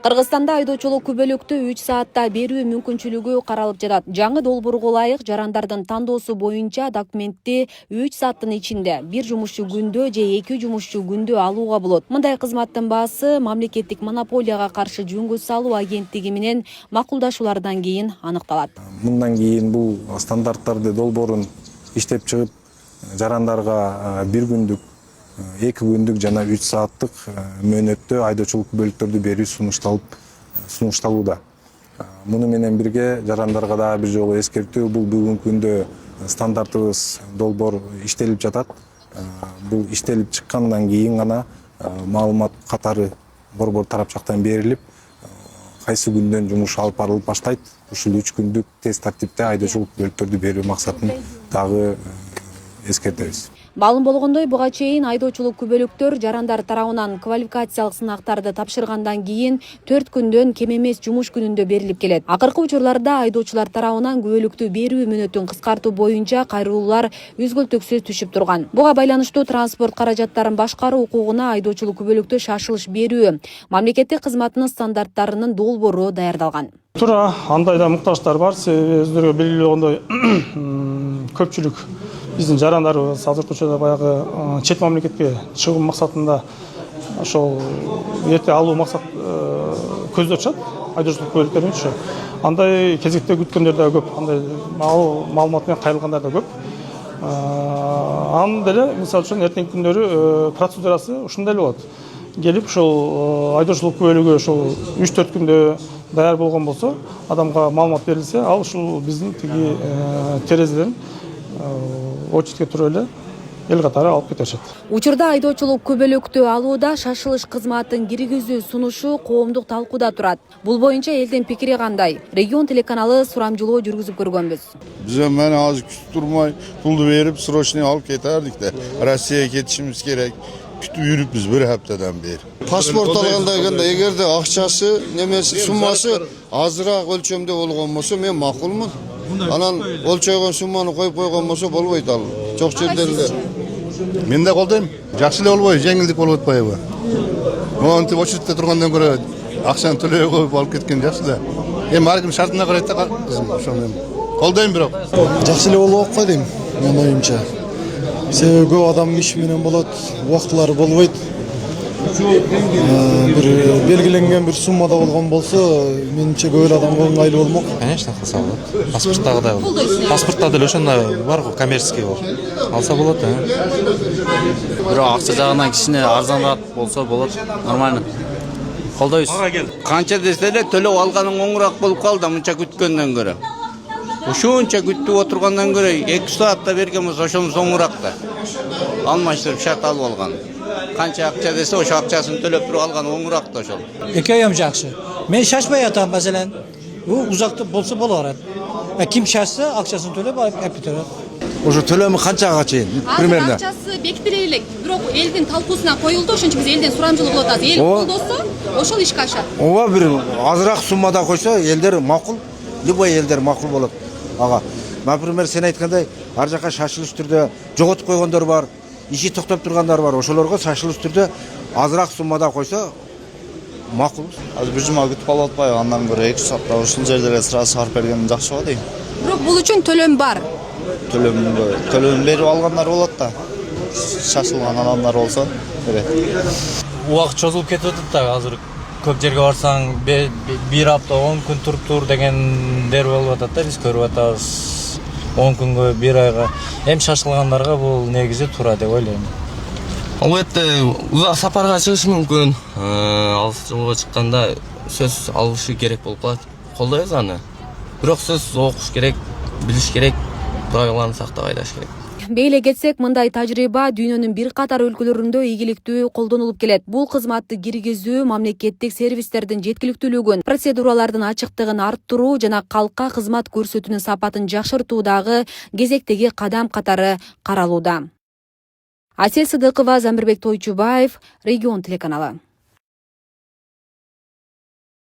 Кыргызстанда айдоочулук күбөлүктү 3 саатта берүү мүмкүнчүлүгү каралып жатат. Жаңы долбоорго ылайык жарандардын тандоосу боюнча документти 3 сааттын ичинде, бир жумушчу күндө же 2 жумушчу күндө алууга болот. Мындай кызматтын баасы мамлекеттик монополияга каршы жөнгө салуу агенттиги менен макулдашуулардан кийин аныкталат. Мындан кийин бул стандарттарды долбоорун иштеп чыгып, жарандарга 1 күндүк, 2 күндүк жана 3 сааттык мөөнөттө айдоочулук күбөлүктөрдү берүү сунушталууда. Муну менен бирге жарандарга да бир жолу эскертүү, бул бүгүнкү күндө стандартыбыз долбоор иштелип жатат. Бул иштелип чыккандан кийин гана маалымат катары борбор тарап жактан берилип, кайсы күндөн жумуш алып барылып баштайт. Ушул 3 күндүк тез тартипте айдоочулук күбөлүктөрдү берүү максатын дагы эскертебиз. Маалым болгондой, буга чейин айдоочулук күбөлүктөр жарандар тарабынан квалификациялык сынактарды тапшыргандан кийин 4 күндөн кем эмес жумуш күнүндө берилип келет. Акыркы учурларда айдоочулар тарабынан күбөлүктү берүү мөөнөтүн кыскартуу боюнча кайрылуулар үзгүлтүксүз түшүп турган. Буга байланыштуу транспорт каражаттарын башкаруу укугуна айдоочулук күбөлүктү шашылыш берүү мамлекеттик кызматынын стандарттарынын долбоору даярдалган. Туура, андай да муктаждар бар. Өздөрүгө белгилүү болгондой көпчүлүк биздин жарандарыбыз азыркы учурда баягы чет мамлекетке чыгуу максатында ошол эрте алуу максат көздөп атышат айдоочулук күбөлүктөрүнчү. Андай кезекте күткөндөр да көп, андай маалымат менен кайрылгандар да көп. Анын деле мисалы үчүн эртеңки күндөрү процедурасы ушундай эле болот. Келип ошол айдоочулук күбөлүгү ошол 3-4 күндө даяр болгон болсо, адамга маалымат берилсе, ал ушул биздин тиги терезеден очередке туруп эле эл катары алып кетишет. Учурда айдоочулук күбөлүктү алууда шашылыш кызматын киргизүү сунушу коомдук талкууда турат. Бул боюнча элдин пикири кандай? Регион телеканалы сурамжылоо жүргүзүп көргөнбүз. Биз мени азыр күтүп турмай, пулду берип, срочный алып кетердик да. Россияга кетишибиз керек. Күтүп жүрүпбүз 1 хаптадан бери. Паспорт алганда эгерде акчасы, немеси суммасы азыраак өлчөмдө болгон болсо, мен макулмун. Анан өлчөгөн сумманы коюп койгон болсо болбойт ал. Жок жерлерде. Мен да колдойм. Жакшы эле болбойбу, жеңилдик болуп атпайбы? Монтип очередте тургандан көрө акчаны төлөй коюп алып кеткен жакшы да. Эми ар ким шартына карайт да, кызым, ошону мен колдойм бирок. Жакшы эле болуп атпайт дейм, менин оюмча. Себеби көп адам иш менен болот, убактылары болбойт. Бир белгиленген бир суммада болгон болсо, менимче көп эле адамга ыңгайлуу болмок. Конечно, алса болот. Паспорттагыдай. Паспортта деле ошондой барго, коммерческий болуп. Алса болот, Бирок акча жагынан кичине арзаныраак болсо болот, нормально. Колдойбуз. Канча десе эле төлөп алганың оңураак болуп калды, мынча күткөндөн көрө. Ушунча күтүп отургандан көрө 2 саатта берген болсо ошонун оңураак да. Алмаштырып шарт алып алган. Канча акча десе ошо акчасын төлөп туруп алган оңураак да ошол. Эки айым жакшы. Мен шашпай атам маселен. Бул узакты болсо боло берет. Ким шашса акчасын төлөп алып кетет. Ошо төлөмү канчага чейин? Примерно. Акчасы бекитиле элек. Бирок элдин талкуусуна коюлду, ошон үчүн биз элден сурамжылоо кылып атабыз. Эл колдосо, ошол ишке ашат. Ооба, бир азыраак суммада койсо, элдер макул. Любой элдер макул болот. Ага. Например, сен айткандай, ар жака шашылыш түрдө жоготуп койгондор бар, иши токтоп тургандар бар. Ошолорго шашылыш түрдө азыраак суммада койсо макул. Азыр бир жума күтүп алып атпайбы, андан көрө 2 саатта ушул жердерге сразу чыгарып берген жакшы болот дейм. Бирок бул үчүн төлөм бар. Төлөм берип алгандар болот да. Шашылган адамдар болсо берет. Убакыт чозулуп кетип атат да, азыр көп жерге барсаң 1 апта 10 күн туруп тур дегендер болуп атат да, биз көрүп атабыз. 10 күнгө, 1 айга. Эми шашылгандарга бул негизи туура деп ойлойм. Албетте, узак сапарга чыгышы мүмкүн. Алыс жолго чыкканда сөз алышы керек болуп калат. Колдойбуз аны. Бирок сөз окуш керек, билиш керек, правиланы сактап айдаш керек. Бейле кетсек, мындай тажрыйба дүйнөнүн бир катар өлкөлөрүндө ийгиликтүү колдонулуп келет. Бул кызматты киргизүү мамлекеттик сервистердин жеткиликтүүлүгүн, процедуралардын ачыктыгын арттыруу жана калкка кызмат көрсөтүүнүн сапатын жакшыртуудагы кезектеги кадам катары каралууда. Асель Сыдыкова, Замирбек Тойчубаев, Регион телеканалы.